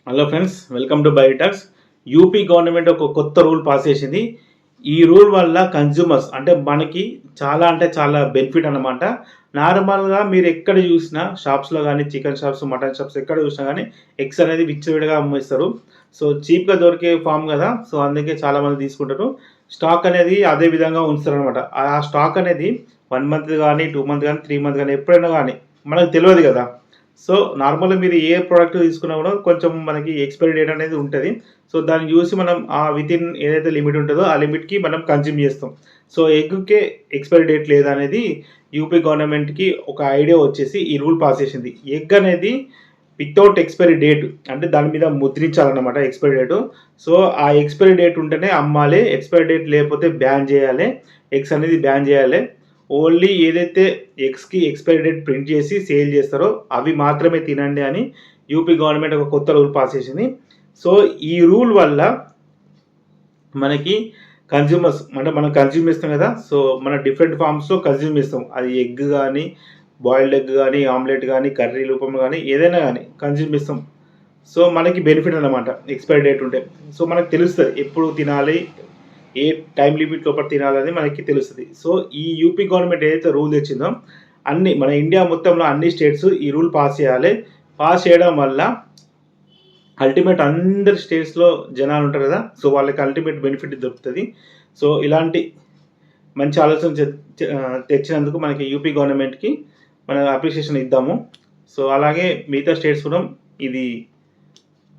Hello friends, welcome to Biotox. UP government ఒక కొత్త rule pass చేసింది. ఈ రూల్ వల్ల కన్జ్యూమర్స్ అంటే మనకి చాలా అంటే చాలా బెనిఫిట్ అనమాట. నార్మల్గా మీరు ఎక్కడ చూసినా షాప్స్లో కానీ, చికెన్ షాప్స్, మటన్ షాప్స్ ఎక్కడ చూసినా కానీ ఎగ్స్ అనేది విచ్చలవిడిగా అమ్మేస్తారు. సో చీప్గా దొరికే ఫామ్ కదా, సో అందుకే చాలామంది తీసుకుంటారు. స్టాక్ అనేది అదే విధంగా ఉంచుతారనమాట. ఆ స్టాక్ అనేది 1 మంత్ కానీ, 2 మంత్ కానీ, 3 మంత్ కానీ ఎప్పుడైనా కానీ మనకు తెలియదు కదా. సో నార్మల్గా మీరు ఏ ప్రోడక్ట్ తీసుకున్నా కూడా కొంచెం మనకి ఎక్స్పైరీ డేట్ అనేది ఉంటుంది. సో దాన్ని చూసి మనం ఆ వితిన్ ఏదైతే లిమిట్ ఉంటుందో ఆ లిమిట్కి మనం కన్జ్యూమ్ చేస్తాం. సో ఎగ్కే ఎక్స్పైరీ డేట్ లేదా అనేది యూపీ గవర్నమెంట్కి ఒక ఐడియా వచ్చేసి ఈ రూల్ పాస్ చేసింది. ఎగ్ అనేది వితౌట్ ఎక్స్పైరీ డేట్ అంటే దాని మీద ముద్రించాలన్నమాట ఎక్స్పైరీ డేటు. సో ఆ ఎక్స్పైరీ డేట్ ఉంటేనే అమ్మాలి, ఎక్స్పైరీ డేట్ లేకపోతే బ్యాన్ చేయాలి, ఎగ్స్ అనేది బ్యాన్ చేయాలి. ఓన్లీ ఏదైతే ఎగ్స్కి ఎక్స్పైరీ డేట్ ప్రింట్ చేసి సేల్ చేస్తారో అవి మాత్రమే తినండి అని యూపీ గవర్నమెంట్ ఒక కొత్త రూల్ పాస్ చేసింది. సో ఈ రూల్ వల్ల మనకి కన్జ్యూమర్స్ అంటే మనం కన్జ్యూమ్ చేస్తాం కదా, సో మన డిఫరెంట్ ఫార్మ్స్లో కన్జ్యూమ్ చేస్తాం. అది ఎగ్ కానీ, బాయిల్డ్ ఎగ్ కానీ, ఆమ్లెట్ కానీ, కర్రీ రూపంలో కానీ ఏదైనా కానీ కన్జ్యూమ్ చేస్తాం. సో మనకి బెనిఫిట్ అన్నమాట ఎక్స్పైరీ డేట్ ఉంటే. సో మనకు తెలుస్తుంది ఎప్పుడు తినాలి, ఏ టైం లిమిట్ లోపల తినాలని మనకి తెలుస్తుంది. సో ఈ యూపీ గవర్నమెంట్ ఏదైతే రూల్ తెచ్చిందో అన్ని మన ఇండియా మొత్తంలో అన్ని స్టేట్స్ ఈ రూల్ పాస్ చేయాలి. పాస్ చేయడం వల్ల అల్టిమేట్ అందరి స్టేట్స్లో జనాలు ఉంటారు కదా, సో వాళ్ళకి అల్టిమేట్ బెనిఫిట్ దొరుకుతుంది. సో ఇలాంటి మంచి ఆలోచన తెచ్చినందుకు మనకి యూపీ గవర్నమెంట్కి మనం అప్రిషియేషన్ ఇద్దాము. సో అలాగే మిగతా స్టేట్స్ కూడా ఇది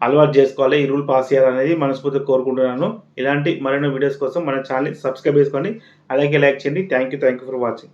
అలవాటు చేసుకోవాలి, ఈ రూల్ పాస్ చేయాలనేది మనస్ఫూర్తిగా కోరుకుంటున్నాను. ఇలాంటి మరిన్ని వీడియోస్ కోసం మన ఛానల్ని సబ్స్క్రైబ్ చేసుకోండి, అలాగే లైక్ చేయండి. Thank you for watching.